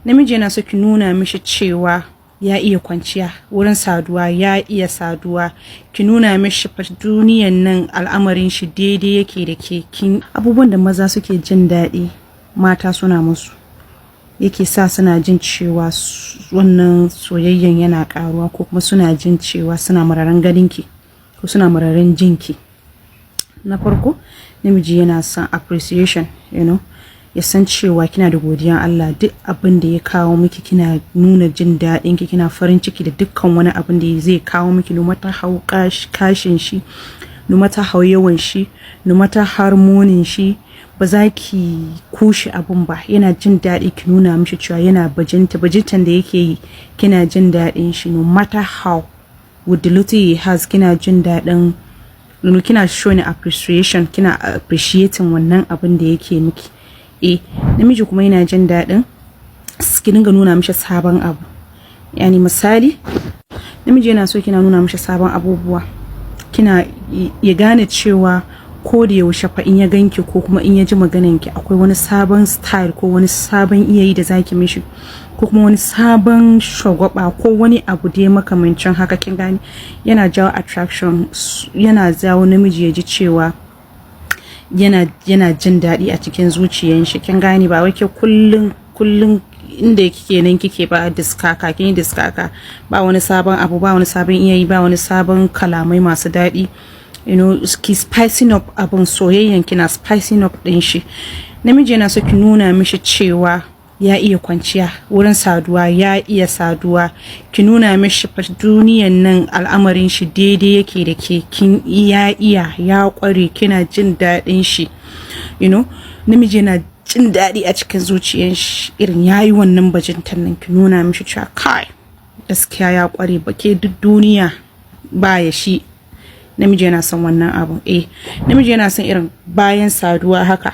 namiji yana so ki nuna mishi cewa ya iya kwanciya wurin saduwa, ya iya saduwa, ki nuna mishi duniyan nan al'amarin shi daidai yake da ke. Abubuwan da maza suke jin daɗi mata suna musu, yake sa suna jin cewa wannan soyayyen yana karuwa, ko kuma suna jin cewa suna mararan ganinki ko suna mararan jinki. Na farko, namiji yana son appreciation, ya san cewa kina da godiyan Allah, duk abin da ya kawo miki kina nuna jin daɗin ki, kina farin ciki da dukkan wani abin da zai kawo miki, no matter how kashin shi, no matter how yawan shi, no matter harmonin shi, ba za ki kushe abun ba. Yana jin daɗi ki nuna mishi cewa yana bajintan da yake yi, kina jin daɗin shi, no matter how with the little he has, kina jin daɗin, kina showing appreciation, kina appreciating wannan abin da yake miki. Namiji kuma yana jin daɗin ki dinga nuna mishi sabon abu. Yani misali, namiji yana so kina nuna mishi sabon abubuwa, kina ya gane cewa ko da yaushe fa in ya ganki ko kuma in ya ji maganarki akwai wani sabon style ko wani sabon iyayi da zaki mishi, ko kuma wani sabon shagwaba ko wani abu da ya makamancin haka. Kin gane, yana jawo attraction, yana jawo namiji ya ji cewa yana jin daɗi a cikin zuciyar shi. Kin gane, ba wai ke kullun inda kike nan kike ba diskaka, kin yi diskaka, ba wani sabon abu, ba wani sabon iyayi, ba wani sabon kalamai masu daɗi. Ki spicing up abin soyayyan, kina spicing up din shi. Namiji yana so ki nuna mishi cewa ya iya kwanciya wurin saduwa, ya iya saduwa, ki nuna mishi duniyan nan al'amarin shi daidai yake da ke, kin ya kware, kina jin daɗin shi. Namiji yana jin daɗi a cikin zuciyar shi, irin yayi wannan bajintan nan, ki nuna mishi cewa kai gaskiya ya kware, ba ke duk duniya baya shi. Namiji yana son wannan abu. Namiji yana son irin bayan saduwa haka,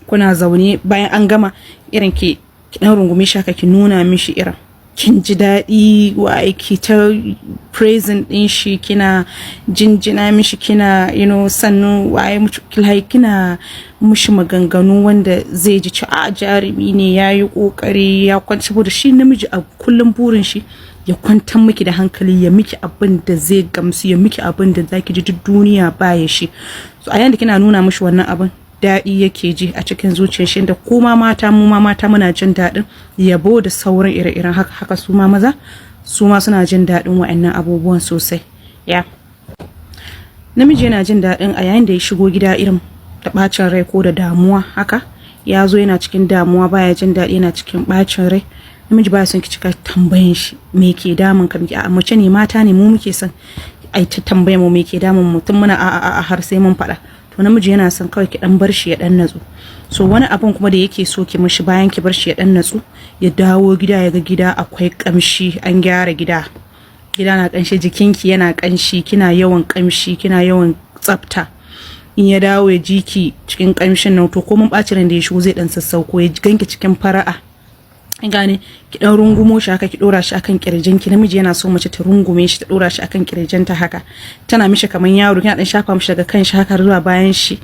kuna zaune bayan an gama, irin ki dan rungume shi haka, ki nuna mishi irin kin ji daɗi, wai ki ta present din shi, kina jinjina mishi, kina sannu waye kina mushi maganganu wanda zai ji cewa jarumi ne, yayi kokari, ya kwanci. Saboda shi namiji a kullum burin shi ya kwantar miki da hankali, ya miki abin da zai gamsu, ya miki abin da zaki ji duk duniya baya shi. So a yanda kina nuna mishi wannan abin, daɗi yake ji a cikin zuciyar shi, da kuma mata, mu ma mata muna jin daɗin yabo da sauran ire-iren haka su ma maza su ma suna jin daɗin wa'annan abubuwan sosai. Namiji yana jin daɗin a yayin da ya shigo gida irin da bacin rai ko da damuwa haka, ya zo yana cikin damuwa, baya jin daɗi, yana cikin bacin rai. Namiji baya son ki cika tambayan shi me ke damun ka, a mace ne, mata ne, mu muke son ai ta tambaya mu me ke damun mu, tun muna a har sai mun faɗa. To namiji yana son kawai ki dan bar shi ya dan natsu. So wani abun kuma da yake so ki mishi bayan ki bar shi ya dan natsu, ya dawo gida ya ga gida akwai kamshi, an gyara gida na kanshi, jikinki yana kanshi, kina yawan kamshi, kina yawan tsafta. In ya dawo ya ji ki cikin kamshin nan, to ko mun bacin ran da ya shigo zai dan sassauko, ya ganki cikin fara'a. Gane, ki dan rungumo shi haka, ki dora shi akan kirjinki. Namiji yana so mace ta rungume shi, ta dora shi akan kirjinta haka, tana mishi kaman yaro, kina dan shafa mishi daga kan shi haka zuwa bayan shi,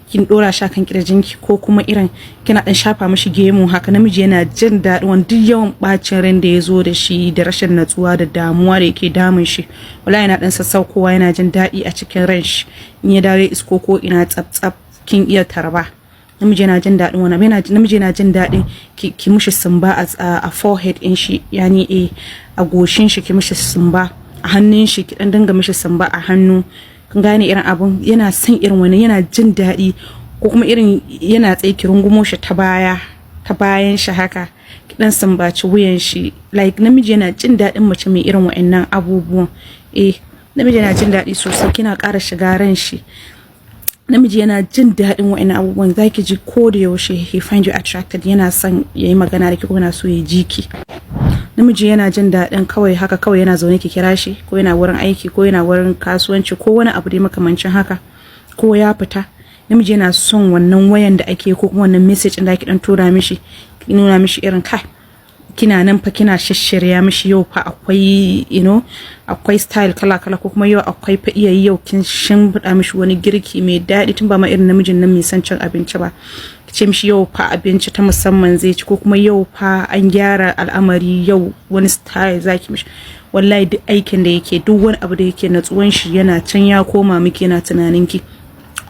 kin dora shi akan kirjinki, ko kuma irin kina dan shafa mishi gemu haka. Namiji yana jin daɗi wani duk yawan bacin ran da ya zo da shi, da rashin natsuwa da damuwa da yake damun shi, wallahi yana dan sassaukowa, yana jin daɗi a cikin ran shi. In ya dawo isko ko ina tsaf kin iya tarba. Namiji yana jin daɗin wannan, namiji yana jin daɗin ki mishi sumba a forehead in shi, yani a goshin shi ki mishi sumba, a hannun shi ki dan dinga mishi sumba a hannu. Kun gane irin abun, yana son irin wannan, yana jin daɗi. Ko kuma irin yana tsaye ki rungumo shi ta bayan shi haka, ki dan sumbaci wuyan shi. Like namiji yana jin daɗin mace mai irin wa'annan abubuwan. Namiji yana jin daɗi sosai, kina ƙara shiga ran shi. Namiji yana jin daɗin wa'annan abubuwan, zaki ji ko da yaushe he find you attracted, yana son yayi magana da ki, ko yana so ya ji ki. Namiji yana jin daɗin kawai haka, kawai yana zaune ki kira shi, ko yana wurin aiki, ko yana wurin kasuwanci, ko wani abu dai makamancin haka, ko ya fita. Namiji yana son wannan wayan da ake, ko kuma wannan message da ake dan tura mishi, ki nuna mishi irin kai kina nan fa kina shishirya mishi yau fa akwai akwai style kala kala ko kuma yau akwai fa iya yau kin shimfiɗa mishi wani girki mai daɗi tun ba ma irin namijin nan mai son cin abinci ba ce mishi yau fa abinci ta musamman zai ci ko kuma yau fa an gyara al'amari yau wani style zaki mishi wallahi duk aikin da yake duk wani abu da yake natsuwan shi yana can ya koma miki yana tunanin ki.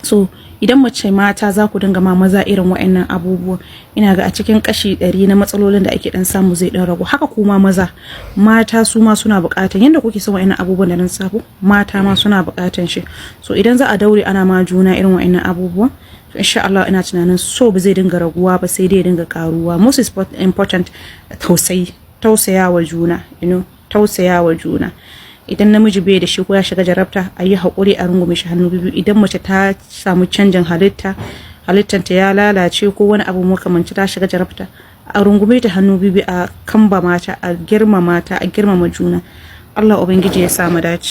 So idan mace mata za ku dinga ma maza irin wa'annan abubuwa ina ga a cikin kashi 100 na matsalolin da ake dan samu zai dan ragu. Haka kuma maza mata su ma suna bukatan yanda kuke son wa'annan abubuwan da nan sabo mata ma suna bukatan shi. So idan za a daure ana ma juna irin wa'annan abubuwa to insha Allah ina tunanin so ba zai dinga raguwa ba sai dai dinga karuwa. Most important tausayawa juna tausayawa juna. Idan namiji bai da shi ko ya shiga jarabta a yi haƙuri a rungume shi hannu biyu. Idan mace ta samu canjin halittanta ya lalace ko wani abu makamanci ta shiga jarabta a rungume ta hannu biyu a kamba mata a girmama juna. Allah ubangiji ya sa mu dace.